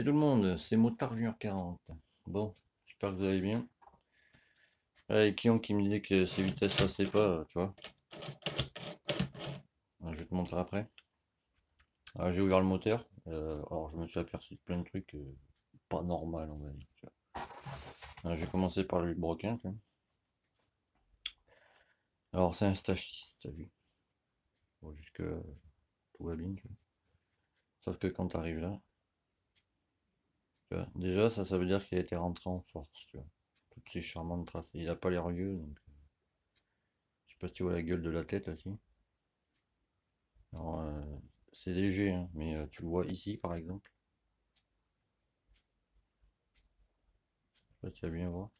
Salut tout le monde, c'est Motard Junior 40. Bon, j'espère que vous allez bien. Là, les clients qui me disaient que ces vitesses passaient pas, tu vois. Je vais te montrer après. J'ai ouvert le moteur. Alors je me suis aperçu de plein de trucs pas normal, on va dire. Tu vois. J'ai commencé par le vilebrequin, tu vois. Alors c'est un stage 6, t'as vu. Bon, jusque tout va bien, tu vois. Sauf que quand t'arrives là, tu vois, déjà ça veut dire qu'il a été rentré en force, tu vois. Toutes ces charmantes traces. Il a pas l'air vieux, donc je sais pas si tu vois la gueule de la tête aussi. Alors, c'est léger, hein, mais tu le vois ici par exemple. Je sais pas si tu vas bien voir.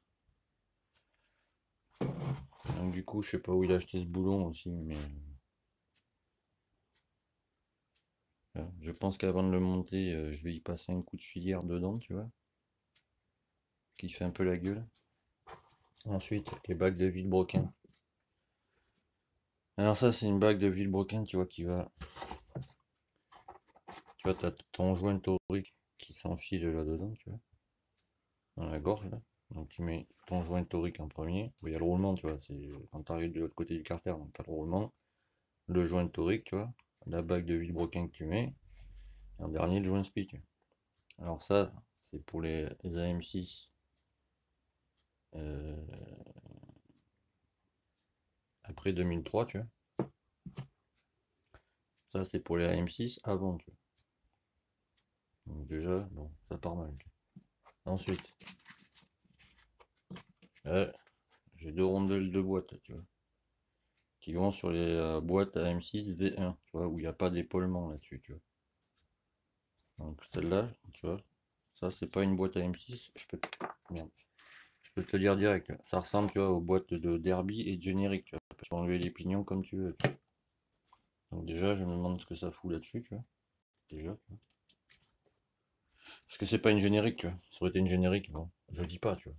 Donc du coup, je sais pas où il a acheté ce boulon aussi, mais je pense qu'avant de le monter, je vais y passer un coup de filière dedans, tu vois, qui fait un peu la gueule. Ensuite, les bagues de vilebrequin. Alors ça, c'est une bague de vilebrequin, tu vois, qui va... Tu vois, t'as ton joint torique qui s'enfile là-dedans, tu vois, dans la gorge, là. Donc tu mets ton joint torique en premier. Bon, il y a le roulement, tu vois, c'est quand t'arrives de l'autre côté du carter, donc t'as le roulement, le joint torique, tu vois, la bague de vilebrequin que tu mets, et en dernier, le joint spi, tu vois. Alors ça, c'est pour les AM6 après 2003, tu vois. Ça, c'est pour les AM6 avant, tu vois. Donc déjà, bon, ça part mal. Ensuite, j'ai deux rondelles de boîte, tu vois, qui vont sur les boîtes AM6 V1, tu vois, où il n'y a pas d'épaulement là-dessus, tu vois. Donc celle-là, tu vois, ça, c'est pas une boîte AM6, Merde. Je peux te le dire direct. Ça ressemble, tu vois, aux boîtes de Derby et de générique, tu vois. Tu peux enlever les pignons comme tu veux, tu vois. Donc déjà, je me demande ce que ça fout là-dessus, tu vois. Déjà, tu vois. Parce que c'est pas une générique, tu vois. Ça aurait été une générique, bon, je dis pas, tu vois.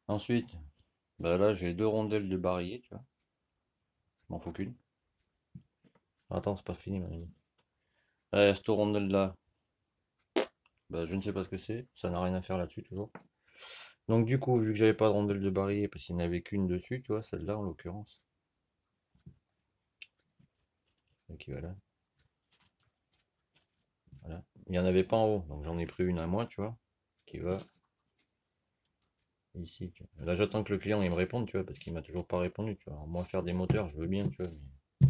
Ensuite, bah là, j'ai deux rondelles de barillet, tu vois. Je m'en faut qu'une. Attends, c'est pas fini, mon ami. Cette rondelle-là, bah je ne sais pas ce que c'est. Ça n'a rien à faire là-dessus, toujours. Donc du coup, vu que j'avais pas de rondelle de barillet, parce qu'il n'y en avait qu'une dessus, tu vois, celle-là, en l'occurrence. Donc voilà. Voilà. Il n'y en avait pas en haut, donc j'en ai pris une à moi, tu vois, qui va ici, tu vois. Là, j'attends que le client il me réponde, tu vois, parce qu'il m'a toujours pas répondu, tu vois. Alors, moi, faire des moteurs, je veux bien, tu vois. Mais...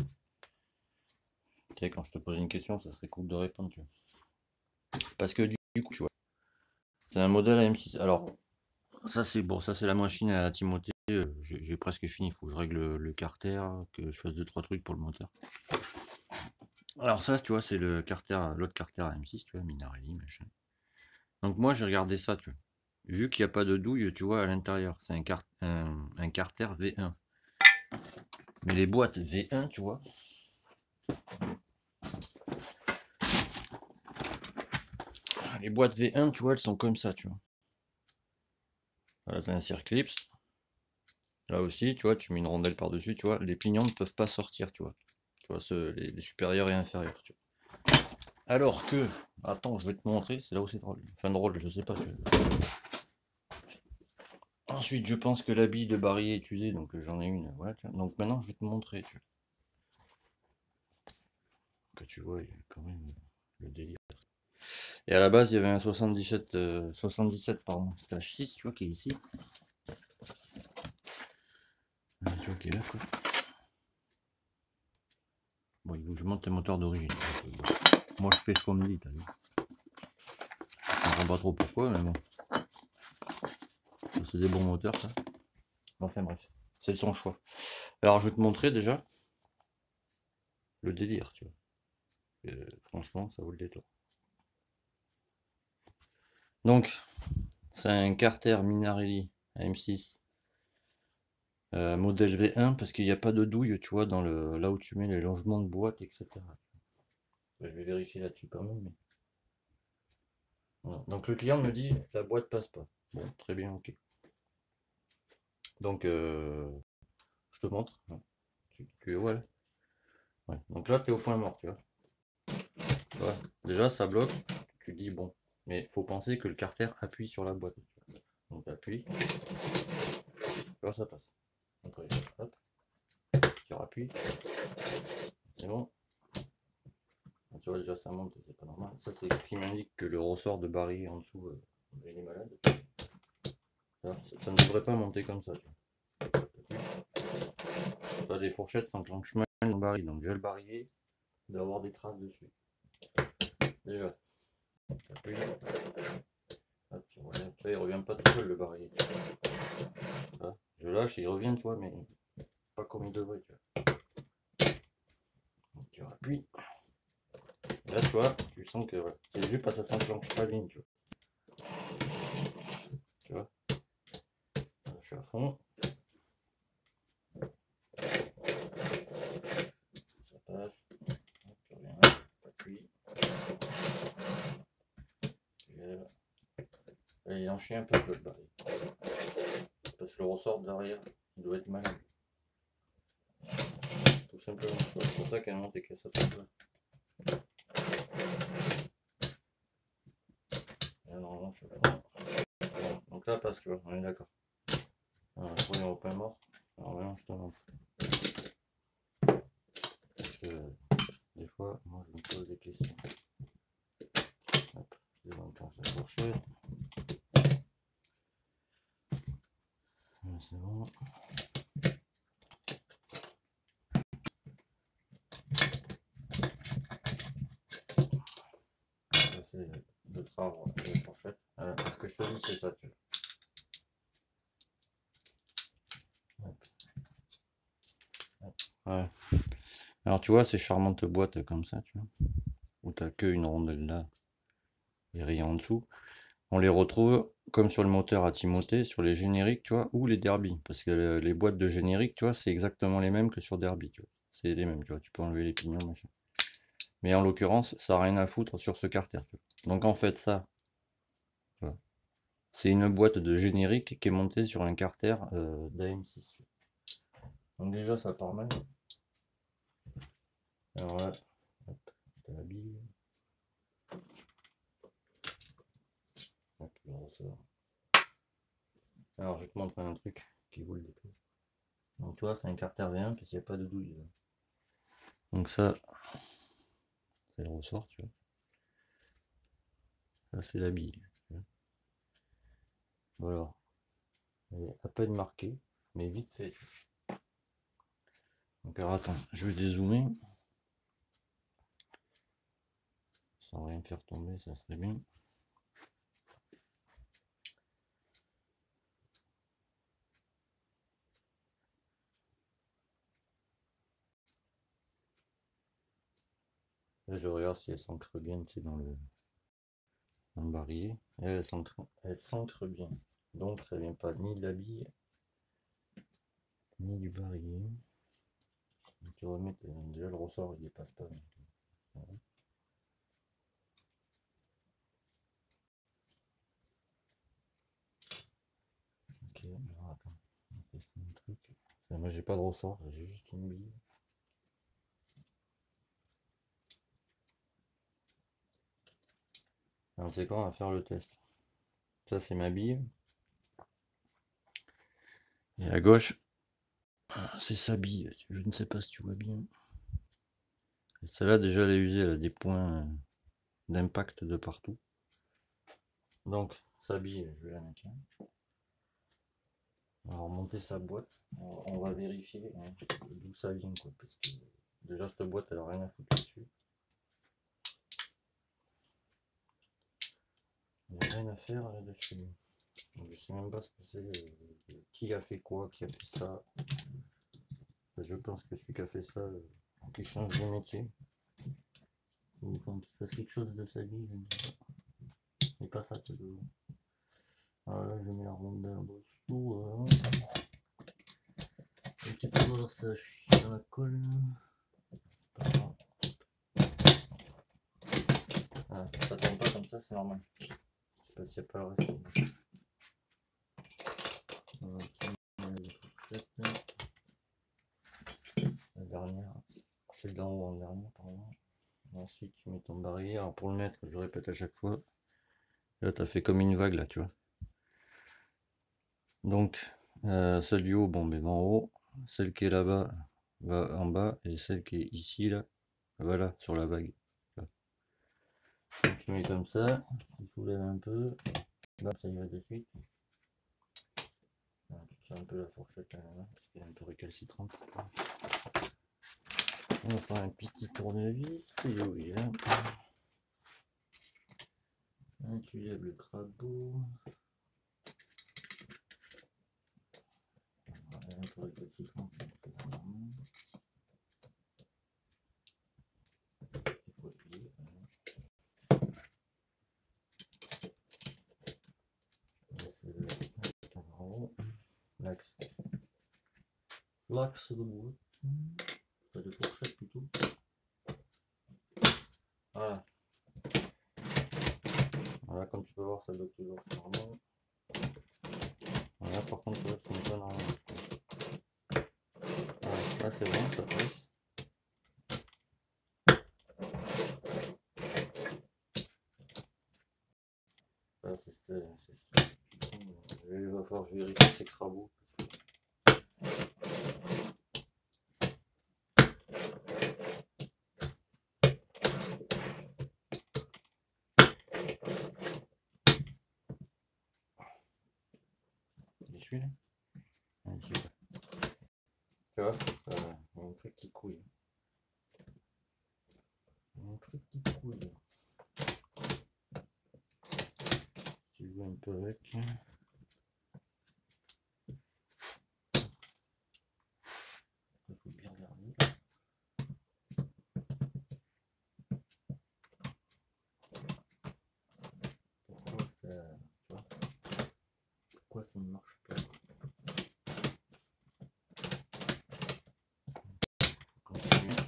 Tu sais, quand je te pose une question, ça serait cool de répondre, tu vois. Parce que du coup, tu vois, c'est un modèle AM6. Alors, ça, c'est bon, ça, c'est la machine à Timothée. J'ai presque fini. Il faut que je règle le carter, que je fasse 2-3 trucs pour le moteur. Alors, ça, tu vois, c'est le carter, l'autre carter AM6, tu vois, Minarelli, machin. Donc, moi, j'ai regardé ça, tu vois. Vu qu'il n'y a pas de douille, tu vois, à l'intérieur, c'est un carter V1. Mais les boîtes V1, tu vois, les boîtes V1, tu vois, elles sont comme ça, tu vois. Voilà, t'as un circlips. Là aussi, tu vois, tu mets une rondelle par-dessus, tu vois, les pignons ne peuvent pas sortir, tu vois. Tu vois, les supérieurs et inférieurs, tu vois. Alors que, attends, je vais te montrer, c'est là où c'est drôle. Enfin drôle, je sais pas. Ensuite, je pense que la bille de barillet est usée, donc j'en ai une. Voilà, tu vois. Donc maintenant, je vais te montrer, tu vois. Que tu vois, il y a quand même le délire. Et à la base, il y avait un 77 pardon, stage 6, tu vois, qui est ici. Tu vois, qui est là, quoi. Bon, il faut que je monte les moteurs d'origine. Moi, je fais ce qu'on me dit, t'as vu. Je comprends pas trop pourquoi, mais bon. C'est des bons moteurs, ça. Enfin bref, c'est son choix. Alors, je vais te montrer déjà le délire, tu vois. Franchement, ça vaut le détour. Donc, c'est un Carter Minarelli AM6 modèle V1 parce qu'il n'y a pas de douille, tu vois, dans là où tu mets les longements de boîte, etc. Je vais vérifier là-dessus quand même. Mais... Voilà. Donc, le client me dit la boîte passe pas. Bon, très bien, ok. Donc, je te montre. Ouais. Ouais. Donc là, tu es au point mort, tu vois. Ouais. Déjà, ça bloque. Tu dis, bon, Mais faut penser que le carter appuie sur la boîte. Donc appuie, là ça passe. Après, hop, tu rappuies, c'est bon. Tu vois déjà ça monte, c'est pas normal. Ça c'est ce qui m'indique que le ressort de barillet en dessous, il est malade. Ça ne devrait pas monter comme ça. Tu vois, des fourchettes s'enclenchent mal dans le barillet, donc déjà le barillet doit avoir des traces dessus. Déjà, appuie. Hop, tu vois, il revient pas tout seul le barillet. Là, je lâche, il revient, tu vois, mais pas comme il devrait. Tu vois. Donc, tu appuies. Là, tu vois, tu sens que voilà, c'est juste parce que ça s'enclenche pas bien, tu vois. Tu vois. Là, je suis à fond. Ça passe. Hop, tu reviens. T'appuies. Tu lèves. Là, il en chie un peu le barillet. Parce que le ressort derrière, il doit être malade. Tout simplement. C'est pour ça qu'elle monte et qu'elle s'attaque là. Là, normalement, je suis à fond. Bon, donc là, passe, tu vois, on est d'accord. Alors, le premier au pain mort. Alors maintenant, je te montre. Parce que des fois, moi, je me pose des questions. Hop, je désenclenche la fourchette. C'est bon. C'est de travaux la fourchette. Ce que je te dis, c'est ça, tu vois. Ouais. Alors tu vois ces charmantes boîtes comme ça, tu vois, où t'as que une rondelle là et rien en dessous, on les retrouve comme sur le moteur à Timothée, sur les génériques, tu vois, ou les Derby, parce que les boîtes de générique, tu vois, c'est exactement les mêmes que sur Derby, tu vois, c'est les mêmes, tu vois, tu peux enlever les pignons, machin. Mais en l'occurrence, ça n'a rien à foutre sur ce carter, tu vois. Donc en fait ça, tu vois, c'est une boîte de générique qui est montée sur un carter d'AM6. Donc déjà ça part mal. Alors là, hop, t'as la bille. Hop, le ressort. Alors je vais te montrer un truc qui vaut le détour. Donc tu vois, c'est un carter V1 parce qu'il n'y a pas de douille. Donc ça, c'est le ressort, tu vois. Ça c'est la bille. Voilà. Elle est à peine marquée, mais vite fait. Donc alors attends, je vais dézoomer. Sans rien faire tomber, ça serait bien. Là je regarde si elle s'ancre bien, tu sais, dans le barillet. Et elle s'ancre bien. Donc ça vient pas ni de la bille, ni du barillet. Donc tu remets, déjà le ressort il dépasse pas. Voilà. Ok, alors attends, on va tester un truc. Moi j'ai pas de ressort, j'ai juste une bille. Alors c'est quand on va faire le test. Ça c'est ma bille. Et à gauche, c'est sa bille. Je ne sais pas si tu vois bien. Celle-là déjà elle est usée, elle a des points d'impact de partout. Donc sa bille, je vais la mettre là. On va remonter sa boîte. On va vérifier hein, d'où ça vient quoi. Parce que déjà cette boîte elle a rien à foutre là-dessus. Il n'y a rien à faire là-dessus. Je sais même pas ce que c'est, qui a fait quoi, qui a fait ça. Je pense que celui qui a fait ça, qui change de métier. Ou quand il fasse quelque chose de sa vie, je ne sais pas. Mais pas ça, c'est de... Voilà, je mets la rondelle en dessous. Et tu peux voir ça chie dans la colle. C'est pas grave. Ah, ça tombe pas comme ça, c'est normal. Je sais pas s'il n'y a pas le reste. La dernière, celle d'en haut en dernière, pardon. Ensuite, tu mets ton barillet. Alors pour le mettre, je répète à chaque fois, Là, t'as fait comme une vague, là, tu vois. Donc, celle du haut, bon, mais va en haut. Celle qui est là-bas va en bas. Et celle qui est ici, là, va là, sur la vague. Là. Donc, tu mets comme ça. Tu soulèves un peu. Là, ça y va de suite. Tu tires un peu la fourchette là, parce qu'elle est un peu récalcitrante. On va faire un petit tournevis. Et oui, là. Tu lèves le crabeau. Un peu récalcitrante. L'axe. L'axe de bois. Pas de fourchette plutôt. Voilà. Voilà, comme tu peux voir, ça bloque toujours normalement. Voilà, par contre, là, c'est une bonne normalement. Voilà, là, c'est bon, ça passe. Là, c'est il va falloir que je vérifie ces crabouts. J'y suis là. Tu vois, il y a un truc qui couille. Il y a un truc qui couille. Tu joues un peu avec. Il faut bien regarder. Pourquoi ça, tu vois, pourquoi ça ne marche pas? Continue.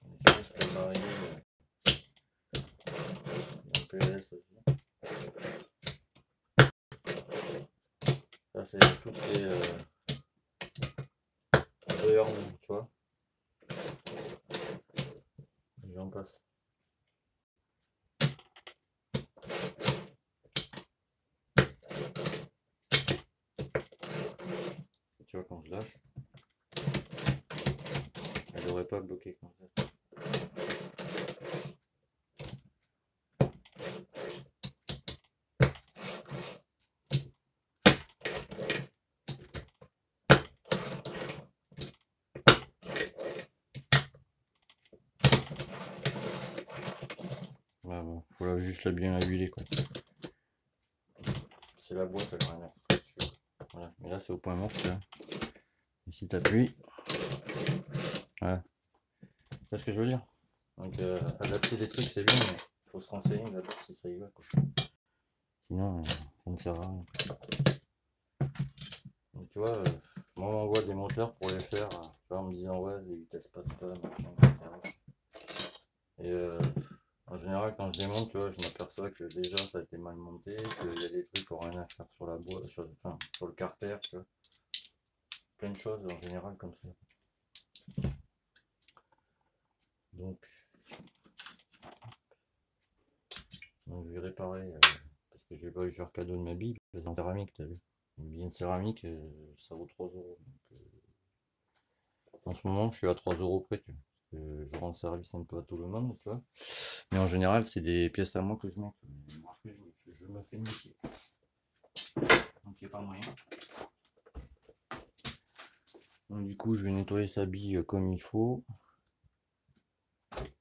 Les choses peuvent varier. Un PLS aussi. Ça, c'est tout ce qui est burn, tu vois. J'en passe. Tu vois, quand je lâche, elle devrait pas bloquer quand je lâche. Voilà, bon, faut juste la bien la huiler, quoi. C'est la boîte, elle a rien à foutre. Voilà, mais là c'est au point mort, là. Et si t'appuies, voilà. Tu vois ce que je veux dire? Donc adapter des trucs c'est bien, mais il faut se renseigner d'abord si ça y va, quoi. Sinon ça ne sert à rien. Donc tu vois, moi on m'envoie des moteurs pour les faire, tu vois, en me disant ouais les vitesses passent pas, machin, etc. Et en général quand je démonte, tu vois, je m'aperçois que déjà ça a été mal monté, qu'il y a des trucs qui n'ont rien à faire sur la boîte, sur le carter, tu vois. Plein de choses en général comme ça. Donc je vais réparer, parce que je vais pas lui faire cadeau de ma bille, en céramique, t'as vu. Une bille en céramique, ça vaut 3 euros. Donc, en ce moment, je suis à 3 euros près, tu vois. Je rends service un peu à tout le monde, tu vois. Mais en général, c'est des pièces à moi que je mets. Je me fais niquer. Donc il n'y a pas moyen. Donc du coup, je vais nettoyer sa bille comme il faut.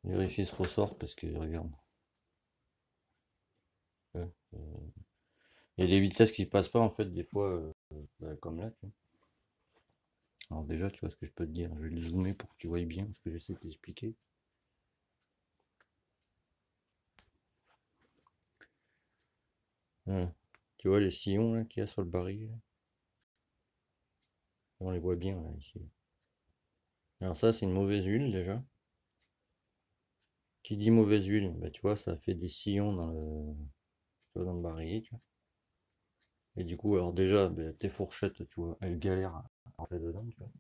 Vérifier ce ressort parce que, regarde. Il y a des vitesses qui passent pas en fait, des fois, comme là. Tu vois. Alors déjà, tu vois ce que je peux te dire. Je vais le zoomer pour que tu voyes bien ce que j'essaie de t'expliquer. Voilà. Tu vois les sillons qu'il y a sur le baril là. On les voit bien là, ici. Alors ça, c'est une mauvaise huile déjà. Qui dit mauvaise huile, bah, tu vois, ça fait des sillons dans le barillet, tu vois. Et du coup, alors déjà, bah, tes fourchettes, tu vois, elles galèrent à rentrer dedans, tu vois.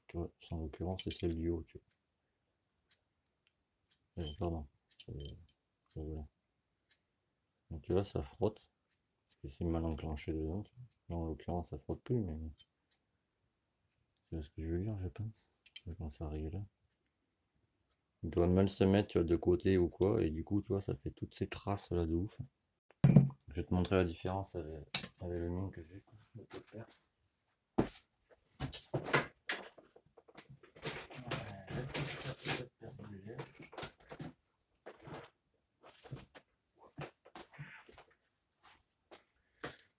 Tu vois, en l'occurrence, c'est celle du haut, tu vois. Pardon. Voilà. Donc tu vois, ça frotte. Parce que c'est mal enclenché dedans. Là, en l'occurrence, ça frotte plus, mais tu vois ce que je veux dire, je pense. Quand ça arrive là. Il doit mal se mettre, tu vois, de côté ou quoi, et du coup, tu vois, ça fait toutes ces traces là de ouf. Je vais te montrer la différence avec le mien que j'ai.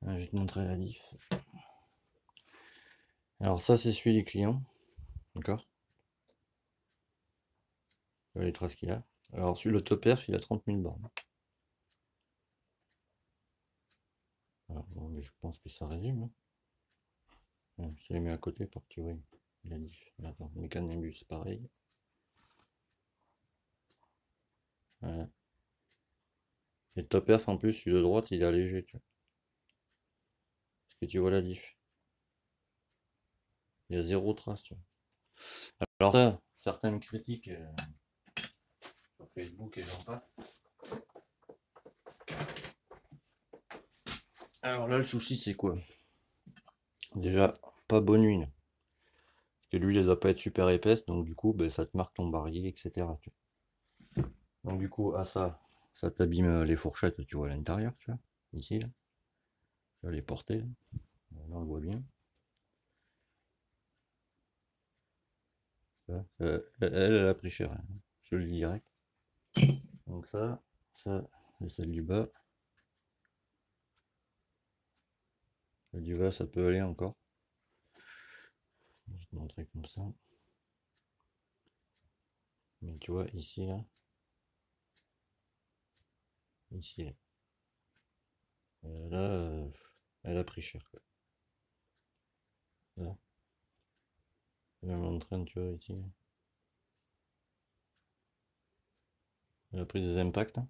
Je vais te montrer la diff. Alors ça, c'est celui du client, d'accord? Les traces qu'il a. Alors celui le top perf, il a 30 000 bornes. Alors, bon, mais je pense que ça résume. Hein. Je l'ai mis à côté pour que tu vois la diff. Attends, Mécanibus, pareil. Voilà. Et le top perf, en plus, celui de droite, il est allégé, tu vois. Est-ce que tu vois la diff? Il y a zéro trace, tu vois. Alors ça, certaines critiques sur Facebook et j'en passe. Alors là, le souci, c'est quoi? Déjà, pas bonne huile. Parce que l'huile, elle doit pas être super épaisse, donc du coup, ben, ça te marque ton barillet, etc. tu vois. Donc du coup, à ça t'abîme les fourchettes, tu vois, à l'intérieur, tu vois. Ici, là. Tu vas les porter, là. Là, on le voit bien. Elle a pris cher, hein. Je le dis direct. Donc ça, c'est celle du bas. Celle du bas, ça peut aller encore. Je vais te montrer comme ça. Mais tu vois, ici, là. Ici, là. Là, elle a pris cher, quoi. Là. Elle m'entraîne, tu vois, ici. Elle a pris des impacts. Hein.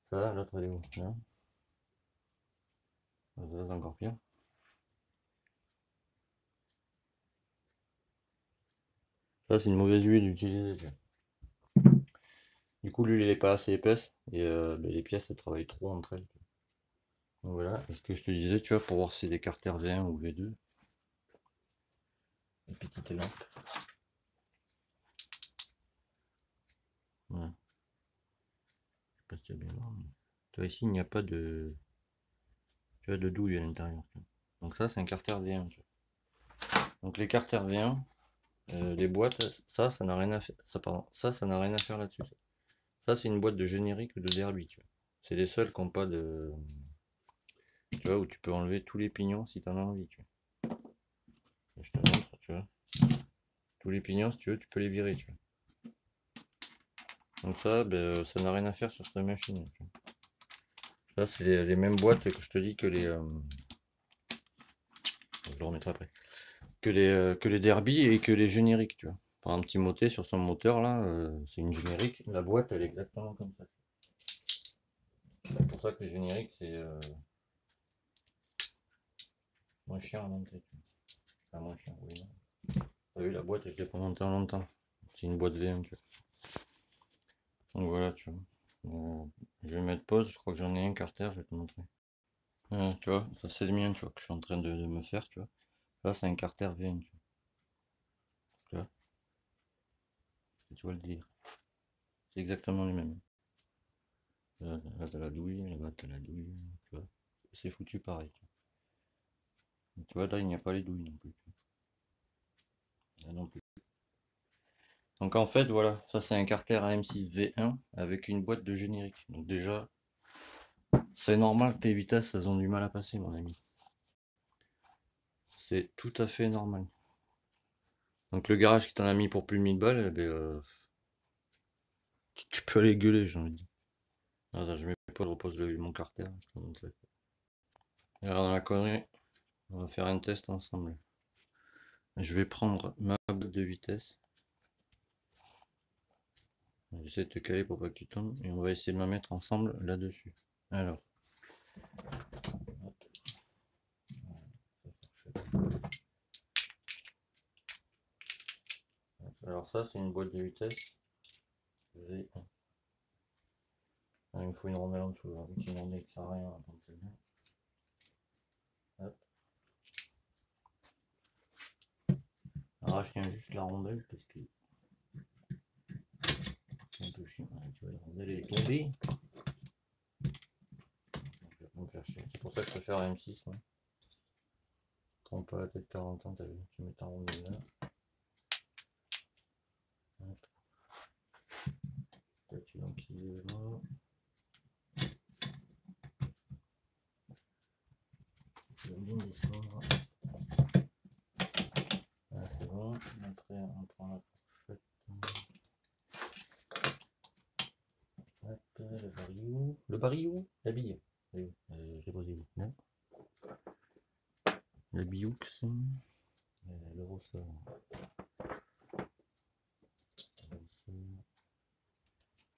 Ça, l'autre, elle est où? Là. Ça, c'est encore pire. Ça, c'est une mauvaise huile utilisée, tu vois. Du coup, l'huile, elle est pas assez épaisse. Et ben, les pièces, elles travaillent trop entre elles. Donc voilà. Et ce que je te disais, tu vois, pour voir si c'est des carters V1 ou V2. Une petite lampe. Voilà. Je sais pas si tu as bien voir. Mais... Tu vois, ici, il n'y a pas de... Tu vois, de douille à l'intérieur. Donc ça, c'est un carter V1, tu vois. Donc les carters V1, les boîtes, ça n'a rien à faire. Ça, pardon, ça n'a rien à faire là-dessus. Ça, c'est une boîte de générique de Derby, tu vois. C'est les seuls qui n'ont pas de... Tu vois, où tu peux enlever tous les pignons si tu en as envie, tu vois. Et je te montre, tu vois. Tous les pignons, si tu veux, tu peux les virer, tu vois. Donc ça, ben, ça n'a rien à faire sur cette machine. Tu vois. Là, c'est les mêmes boîtes que je te dis que les... je le remettrai après. Que les Derby et que les génériques, tu vois. Par un petit motet sur son moteur, là, c'est une générique. La boîte, elle est exactement comme ça. C'est pour ça que les génériques, c'est moins cher à monter. Tu vois. Enfin, moins cher, oui. T'as vu, la boîte, elle fait pas monter en longtemps. C'est une boîte VM, tu vois. Donc voilà, tu vois. Je vais mettre pause, je crois que j'en ai un carter, je vais te montrer. Tu vois, ça c'est le mien, tu vois, que je suis en train de me faire, tu vois. Ça c'est un carter VM, tu vois. Tu vois le dire. C'est exactement les mêmes. Là, t'as la douille, là-bas t'as la douille, tu vois. C'est foutu pareil. Tu vois, là il n'y a pas les douilles non plus. Là non plus. Donc en fait, voilà, ça c'est un carter AM6 V1 avec une boîte de générique. Donc déjà, c'est normal que tes vitesses, elles ont du mal à passer, mon ami. C'est tout à fait normal. Donc le garage qui t'en a mis pour plus de 1000 balles, eh ben, tu peux aller gueuler, j'ai envie de dire. Attends, je mets pas, je repose mon carter. Je te montre ça. Alors dans la connerie, on va faire un test ensemble. Je vais prendre ma boîte de vitesse. J'essaie de te caler pour pas que tu tombes. Et on va essayer de la mettre ensemble là-dessus. Alors. Alors ça, c'est une boîte de vitesse. V1. Ah, il me faut une rondelle en dessous, avec une rondelle qui sert à rien. Donc c'est bien. Hop. Alors je tiens juste la rondelle parce que c'est un peu chiant. Tu vois, la rondelle elle est tombée. Je vais pas me faire chier. C'est pour ça que je préfère la M6. Hein. Prends pas la tête 40 ans, t'as vu, tu mets ta rondelle là. Hop. Là, tu l'empiles là. Tu vas bien descendre. Là c'est bon. Après on prend la fourchette. Hop, le barillou. Le barillou. La bille. J'ai posé où? Non. Le bioux. Le ressort.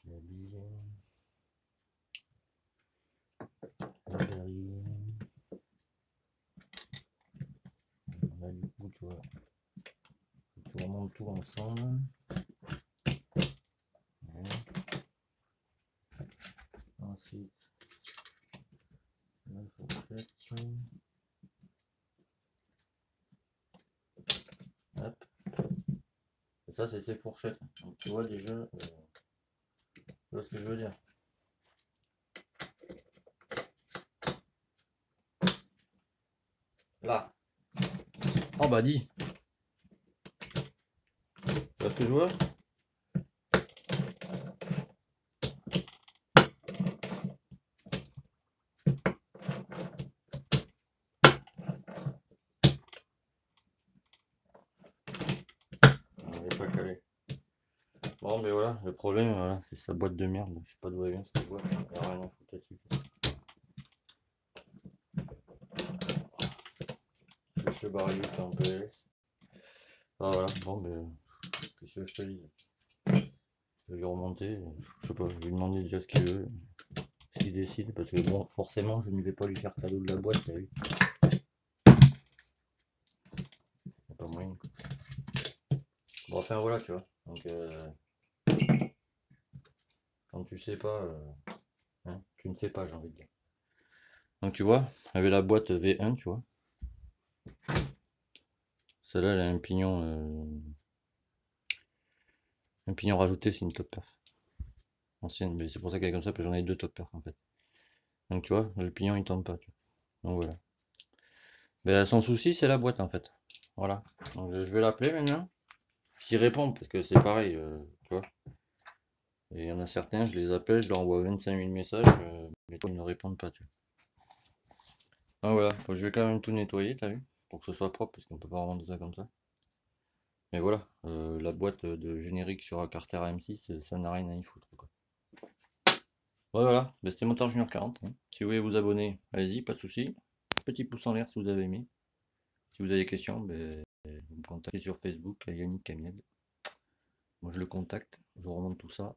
La bille. Le barillou. Là du coup tu vois. Tu remontes tout ensemble. Ouais. Ensuite. La fourchette. Hop. Et ça c'est ses fourchettes. Donc tu vois déjà. Tu vois ce que je veux dire. Là. Oh bah dis. Tu vois ce que je vois? On n'est pas calé. Bon mais voilà, le problème voilà, c'est sa boîte de merde. Je sais pas d'où elle vient cette boîte. Il n'y a rien à foutre là-dessus. Le barillot qui est en PS. Ah voilà, bon mais qu'est-ce que je te dis? Je vais lui remonter, je sais pas, je vais lui demander déjà ce qu'il veut, ce qu'il décide, parce que bon, forcément je ne vais pas lui faire cadeau de la boîte, t'as vu? Y'a pas moyen. Bon enfin voilà tu vois. Donc quand tu sais pas, hein, tu ne sais pas j'ai envie de dire. Donc tu vois, avec la boîte V1 tu vois. Celle-là elle a un pignon rajouté, c'est une top perf. Ancienne, mais c'est pour ça qu'elle est comme ça, parce que j'en ai deux top perf en fait. Donc tu vois, le pignon il tombe pas, tu vois. Donc voilà. Ben, son souci c'est la boîte en fait. Voilà. Donc je vais l'appeler maintenant. S'ils répondent, parce que c'est pareil, tu vois. Et il y en a certains, je les appelle, je leur envoie 25 000 messages, mais ils ne répondent pas, tu vois. Ah voilà, bon, je vais quand même tout nettoyer, t'as vu, pour que ce soit propre, parce qu'on peut pas revendre ça comme ça. Mais voilà, la boîte de générique sur un Carter M6, ça n'a rien à y foutre, quoi. Voilà, ben, c'était Moteur Junior 40. Hein. Si vous voulez vous abonner, allez-y, pas de souci. Petit pouce en l'air si vous avez aimé. Si vous avez des questions, ben, vous me contactez sur Facebook, Yannick Camiel. Moi je le contacte, je remonte tout ça,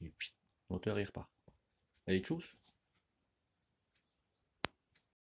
et puis, moteur il repart. Allez, tchuss!